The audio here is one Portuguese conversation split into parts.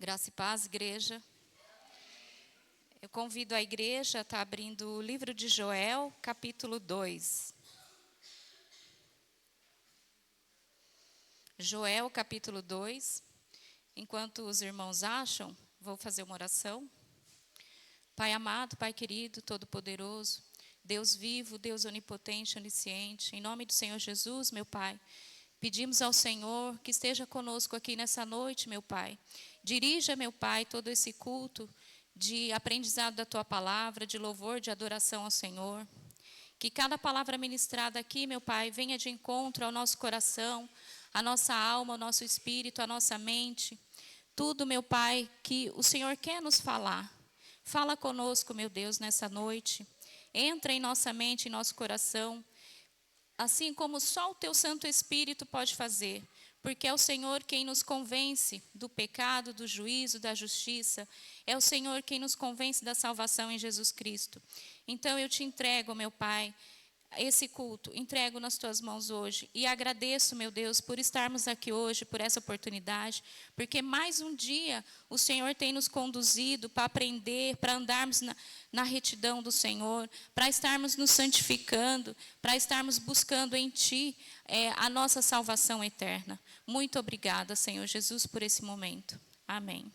Graça e paz, igreja. Eu convido a igreja a estar abrindo o livro de Joel, capítulo 2. Joel, capítulo 2. Enquanto os irmãos acham, vou fazer uma oração. Pai amado, Pai querido, todo-poderoso, Deus vivo, Deus onipotente, onisciente, em nome do Senhor Jesus, meu Pai, pedimos ao Senhor que esteja conosco aqui nessa noite, meu Pai. Dirija, meu Pai, todo esse culto de aprendizado da Tua palavra, de louvor, de adoração ao Senhor. Que cada palavra ministrada aqui, meu Pai, venha de encontro ao nosso coração, à nossa alma, ao nosso espírito, à nossa mente. Tudo, meu Pai, que o Senhor quer nos falar. Fala conosco, meu Deus, nessa noite. Entra em nossa mente, em nosso coração, assim como só o Teu Santo Espírito pode fazer, porque é o Senhor quem nos convence do pecado, do juízo, da justiça. É o Senhor quem nos convence da salvação em Jesus Cristo. Então eu te entrego, meu Pai, esse culto, entrego nas Tuas mãos hoje e agradeço, meu Deus, por estarmos aqui hoje, por essa oportunidade, porque mais um dia o Senhor tem nos conduzido para aprender, para andarmos na retidão do Senhor, para estarmos nos santificando, para estarmos buscando em Ti a nossa salvação eterna. Muito obrigada, Senhor Jesus, por esse momento. Amém.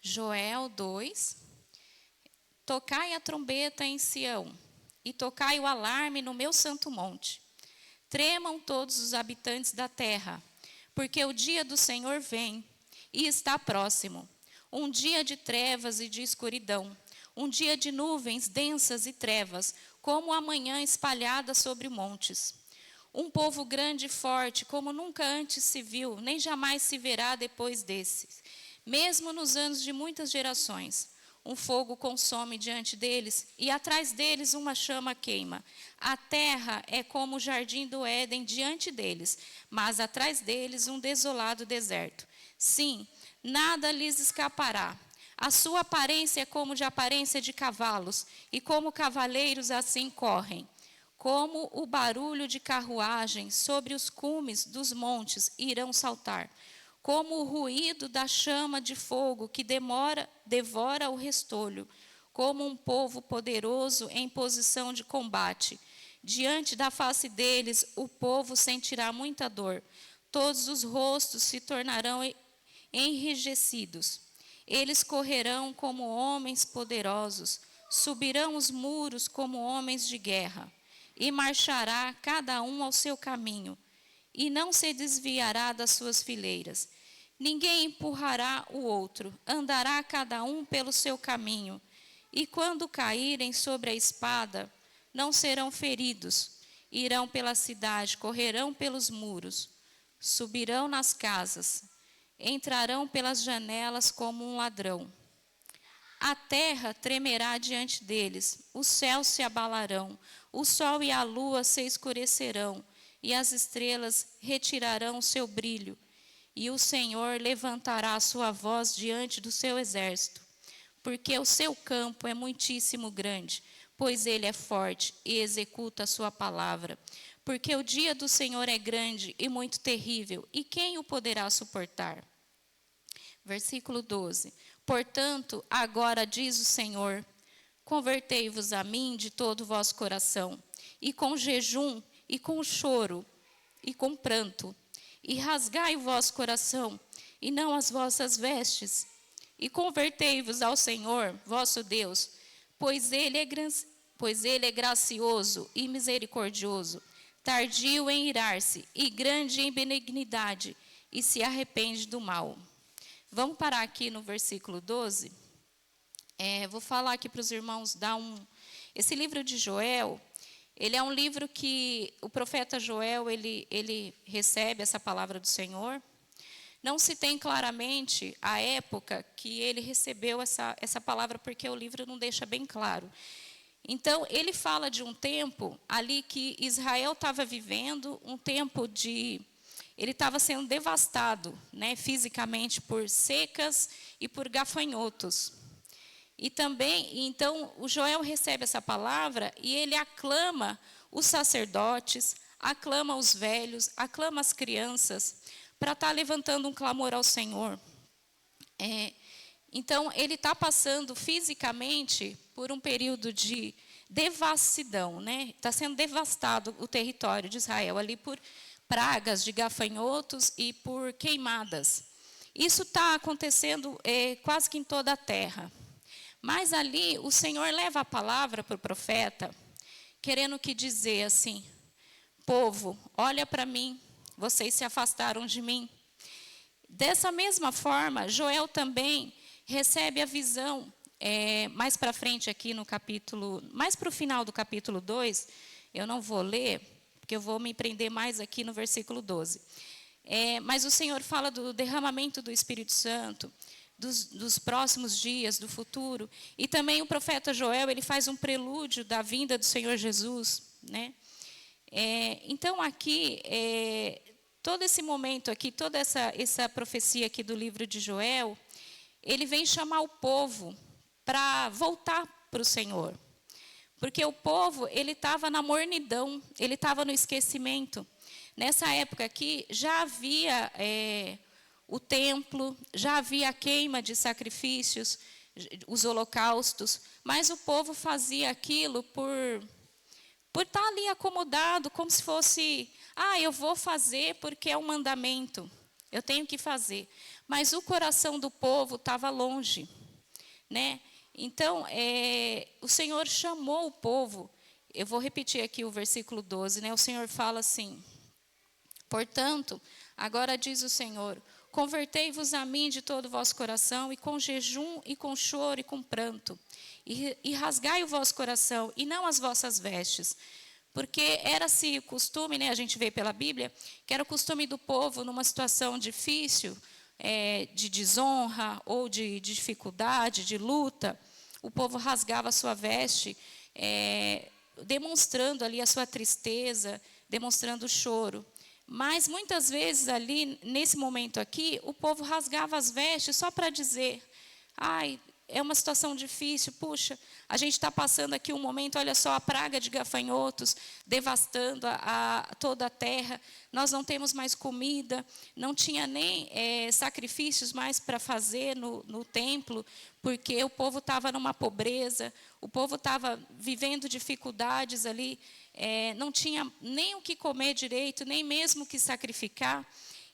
Joel 2. Tocai a trombeta em Sião, e tocai o alarme no meu santo monte. Tremam todos os habitantes da terra, porque o dia do Senhor vem e está próximo. Um dia de trevas e de escuridão, um dia de nuvens densas e trevas, como a manhã espalhada sobre montes. Um povo grande e forte, como nunca antes se viu, nem jamais se verá depois desses, mesmo nos anos de muitas gerações. Um fogo consome diante deles, e atrás deles uma chama queima. A terra é como o jardim do Éden diante deles, mas atrás deles um desolado deserto. Sim, nada lhes escapará. A sua aparência é como de aparência de cavalos, e como cavaleiros assim correm. Como o barulho de carruagem sobre os cumes dos montes irão saltar. Como o ruído da chama de fogo que devora o restolho, como um povo poderoso em posição de combate. Diante da face deles, o povo sentirá muita dor. Todos os rostos se tornarão enrijecidos. Eles correrão como homens poderosos, subirão os muros como homens de guerra, e marchará cada um ao seu caminho, e não se desviará das suas fileiras. Ninguém empurrará o outro, andará cada um pelo seu caminho. E quando caírem sobre a espada, não serão feridos. Irão pela cidade, correrão pelos muros, subirão nas casas, entrarão pelas janelas como um ladrão. A terra tremerá diante deles, os céus se abalarão, o sol e a lua se escurecerão, e as estrelas retirarão seu brilho, e o Senhor levantará a sua voz diante do seu exército, porque o seu campo é muitíssimo grande, pois ele é forte e executa a sua palavra. Porque o dia do Senhor é grande e muito terrível, e quem o poderá suportar? Versículo 12. Portanto, agora diz o Senhor, convertei-vos a mim de todo o vosso coração, e com jejum, e com choro, e com pranto, e rasgai o vosso coração, e não as vossas vestes, e convertei-vos ao Senhor, vosso Deus, pois ele é gracioso e misericordioso, tardio em irar-se, e grande em benignidade, e se arrepende do mal. Vamos parar aqui no versículo 12. Vou falar aqui para os irmãos Esse livro de Joel, ele é um livro que o profeta Joel, ele recebe essa palavra do Senhor. Não se tem claramente a época que ele recebeu essa palavra, porque o livro não deixa bem claro. Então, ele fala de um tempo ali que Israel estava vivendo, um tempo ele estava sendo devastado, né, fisicamente por secas e por gafanhotos. E também, então, o Joel recebe essa palavra e ele aclama os sacerdotes, aclama os velhos, aclama as crianças, para estar levantando um clamor ao Senhor. Então, ele está passando fisicamente por um período de devassidão, né? Está sendo devastado o território de Israel ali por pragas de gafanhotos e por queimadas. Isso está acontecendo quase que em toda a terra. Mas ali o Senhor leva a palavra para o profeta, querendo que dizer assim: povo, olha para mim, vocês se afastaram de mim. Dessa mesma forma, Joel também recebe a visão, mais para frente aqui no capítulo, mais para o final do capítulo 2, eu não vou ler, porque eu vou me prender mais aqui no versículo 12. Mas o Senhor fala do derramamento do Espírito Santo, dos próximos dias, do futuro. E também o profeta Joel, ele faz um prelúdio da vinda do Senhor Jesus, né? Então, aqui, todo esse momento aqui, toda essa profecia aqui do livro de Joel, ele vem chamar o povo para voltar para o Senhor. Porque o povo, ele estava na mornidão, ele estava no esquecimento. Nessa época aqui, já havia o templo, já havia a queima de sacrifícios, os holocaustos, mas o povo fazia aquilo por estar ali acomodado, como se fosse, eu vou fazer porque é um mandamento, eu tenho que fazer. Mas o coração do povo estava longe, né? Então, o Senhor chamou o povo. Eu vou repetir aqui o versículo 12, né? O Senhor fala assim: portanto, agora diz o Senhor: convertei-vos a mim de todo o vosso coração, e com jejum, e com choro, e com pranto, e rasgai o vosso coração, e não as vossas vestes. Porque era-se o costume, né, a gente vê pela Bíblia, que era o costume do povo, numa situação difícil, de desonra, ou de dificuldade, de luta, o povo rasgava a sua veste, demonstrando ali a sua tristeza, demonstrando o choro. Mas muitas vezes ali, nesse momento aqui, o povo rasgava as vestes só para dizer: é uma situação difícil, puxa, a gente está passando aqui um momento, olha só, a praga de gafanhotos devastando toda a terra, nós não temos mais comida, não tinha nem sacrifícios mais para fazer no templo, porque o povo estava numa pobreza, o povo estava vivendo dificuldades ali, não tinha nem o que comer direito, nem mesmo o que sacrificar.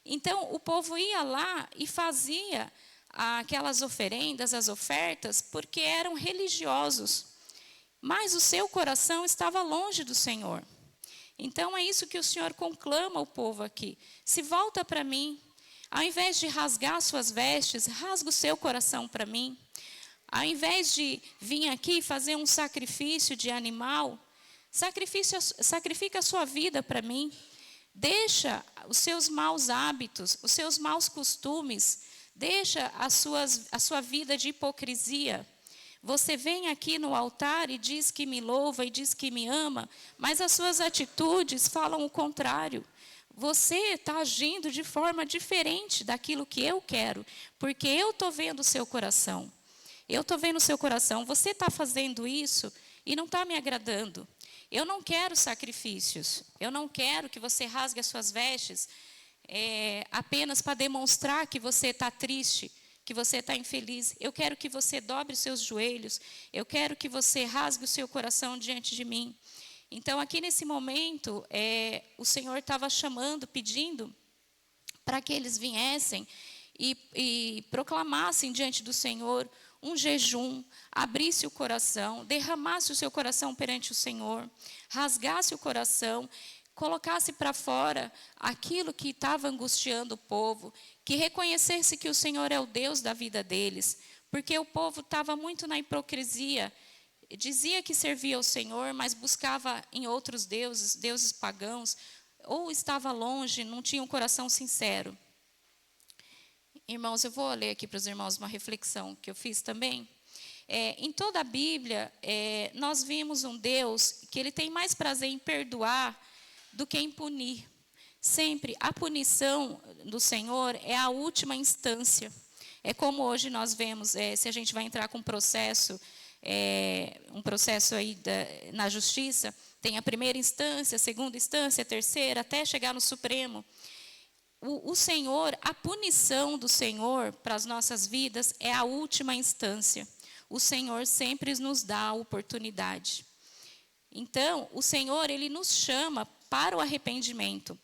Então, o povo ia lá e fazia aquelas oferendas, as ofertas, porque eram religiosos. Mas o seu coração estava longe do Senhor. Então, é isso que o Senhor conclama ao povo aqui: se volta para mim, ao invés de rasgar suas vestes, rasga o seu coração para mim. Ao invés de vir aqui e fazer um sacrifício de animal, sacrifica a sua vida para mim. Deixa os seus maus hábitos, os seus maus costumes, deixa a sua vida de hipocrisia. Você vem aqui no altar e diz que me louva e diz que me ama, mas as suas atitudes falam o contrário. Você está agindo de forma diferente daquilo que eu quero, porque eu estou vendo o seu coração. Eu estou vendo o seu coração. Você está fazendo isso e não está me agradando. Eu não quero sacrifícios. Eu não quero que você rasgue as suas vestes apenas para demonstrar que você está triste, que você está infeliz. Eu quero que você dobre os seus joelhos. Eu quero que você rasgue o seu coração diante de mim. Então, aqui nesse momento, o Senhor estava chamando, pedindo para que eles viessem e proclamassem diante do Senhor um jejum, abrisse o coração, derramasse o seu coração perante o Senhor, rasgasse o coração, colocasse para fora aquilo que estava angustiando o povo, que reconhecesse que o Senhor é o Deus da vida deles, porque o povo estava muito na hipocrisia, dizia que servia ao Senhor, mas buscava em outros deuses, deuses pagãos, ou estava longe, não tinha um coração sincero. Irmãos, eu vou ler aqui para os irmãos uma reflexão que eu fiz também. Em toda a Bíblia, nós vimos um Deus que ele tem mais prazer em perdoar do que em punir. Sempre a punição do Senhor é a última instância. É como hoje nós vemos, se a gente vai entrar com um processo aí na justiça, tem a primeira instância, a segunda instância, a terceira, até chegar no Supremo. o Senhor, a punição do Senhor para as nossas vidas é a última instância. O Senhor sempre nos dá a oportunidade. Então, o Senhor, Ele nos chama para o arrependimento,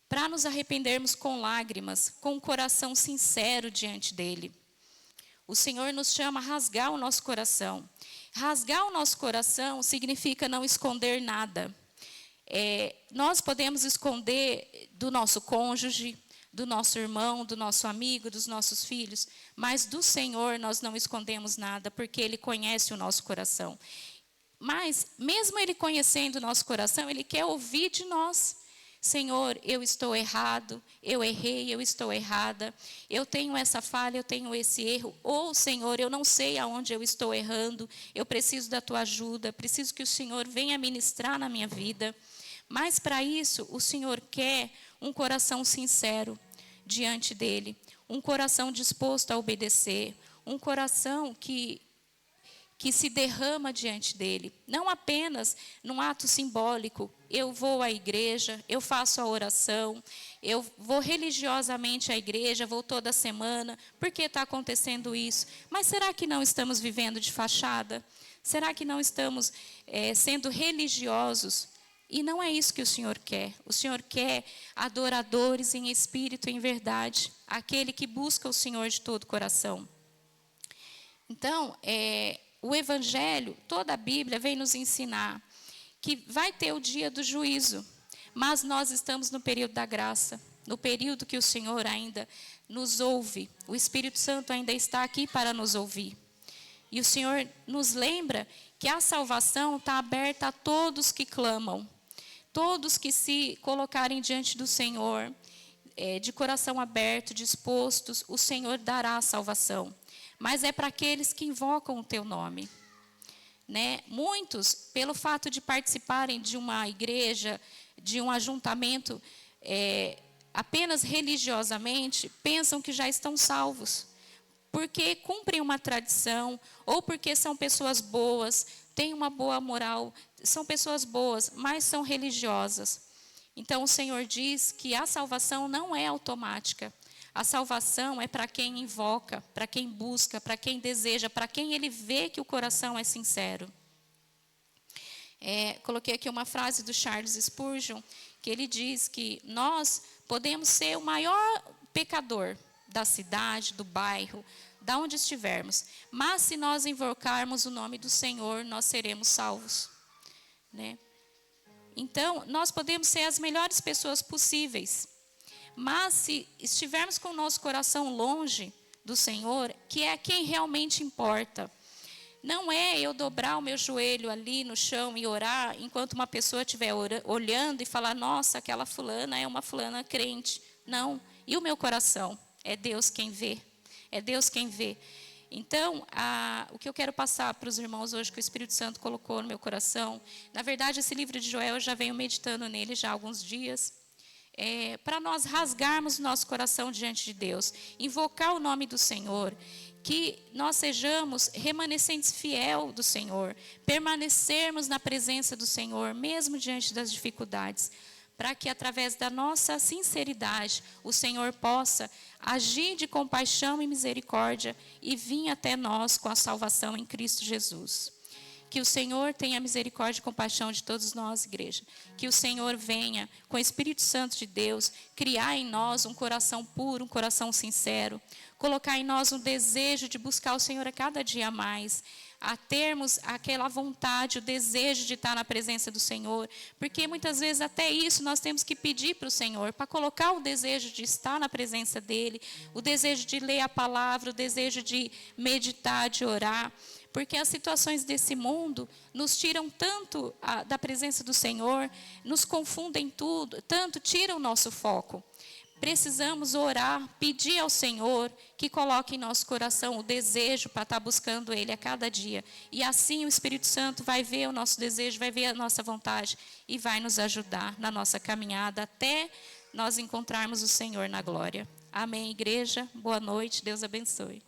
para nos arrependermos com lágrimas, com um coração sincero diante dEle. O Senhor nos chama a rasgar o nosso coração. Rasgar o nosso coração significa não esconder nada. Nós podemos esconder do nosso cônjuge, do nosso irmão, do nosso amigo, dos nossos filhos, mas do Senhor nós não escondemos nada, porque Ele conhece o nosso coração. Mas, mesmo Ele conhecendo o nosso coração, Ele quer ouvir de nós. Senhor, eu estou errado, eu errei, eu estou errada, eu tenho essa falha, eu tenho esse erro. Ou, Senhor, eu não sei aonde eu estou errando, eu preciso da Tua ajuda, preciso que o Senhor venha ministrar na minha vida. Mas, para isso, o Senhor quer um coração sincero diante dEle, um coração disposto a obedecer, um coração que se derrama diante dEle, não apenas num ato simbólico. Eu vou à igreja, eu faço a oração, eu vou religiosamente à igreja, vou toda semana, por que está acontecendo isso? Mas será que não estamos vivendo de fachada? Será que não estamos sendo religiosos? E não é isso que o Senhor quer. O Senhor quer adoradores em espírito e em verdade, aquele que busca o Senhor de todo o coração. Então, o Evangelho, toda a Bíblia vem nos ensinar que vai ter o dia do juízo, mas nós estamos no período da graça, no período que o Senhor ainda nos ouve. O Espírito Santo ainda está aqui para nos ouvir. E o Senhor nos lembra que a salvação está aberta a todos que clamam, todos que se colocarem diante do Senhor, de coração aberto, dispostos, o Senhor dará a salvação. Mas é para aqueles que invocam o Teu nome. Né? Muitos, pelo fato de participarem de uma igreja, de um ajuntamento, apenas religiosamente, pensam que já estão salvos. Porque cumprem uma tradição, ou porque são pessoas boas, têm uma boa moral, são pessoas boas, mas são religiosas. Então o Senhor diz que a salvação não é automática. A salvação é para quem invoca, para quem busca, para quem deseja, para quem Ele vê que o coração é sincero. Coloquei aqui uma frase do Charles Spurgeon, que ele diz que nós podemos ser o maior pecador da cidade, do bairro, da onde estivermos, mas se nós invocarmos o nome do Senhor, nós seremos salvos. Né? Então, nós podemos ser as melhores pessoas possíveis, mas se estivermos com o nosso coração longe do Senhor, que é quem realmente importa, não é eu dobrar o meu joelho ali no chão e orar, enquanto uma pessoa estiver olhando e falar, nossa, aquela fulana é uma fulana crente. Não, e o meu coração? É Deus quem vê, é Deus quem vê. Então, o que eu quero passar para os irmãos hoje, que o Espírito Santo colocou no meu coração, na verdade, esse livro de Joel, eu já venho meditando nele já há alguns dias, para nós rasgarmos o nosso coração diante de Deus, invocar o nome do Senhor, que nós sejamos remanescentes fiel do Senhor, permanecermos na presença do Senhor, mesmo diante das dificuldades, para que através da nossa sinceridade, o Senhor possa agir de compaixão e misericórdia e vir até nós com a salvação em Cristo Jesus. Que o Senhor tenha misericórdia e compaixão de todos nós, igreja. Que o Senhor venha, com o Espírito Santo de Deus, criar em nós um coração puro, um coração sincero. Colocar em nós um desejo de buscar o Senhor a cada dia mais. A termos aquela vontade, o desejo de estar na presença do Senhor. Porque muitas vezes até isso nós temos que pedir para o Senhor, para colocar o desejo de estar na presença dEle, o desejo de ler a palavra, o desejo de meditar, de orar. Porque as situações desse mundo nos tiram tanto da presença do Senhor, nos confundem tanto, tiram o nosso foco. Precisamos orar, pedir ao Senhor que coloque em nosso coração o desejo para estar buscando Ele a cada dia. E assim o Espírito Santo vai ver o nosso desejo, vai ver a nossa vontade e vai nos ajudar na nossa caminhada até nós encontrarmos o Senhor na glória. Amém, igreja? Boa noite, Deus abençoe.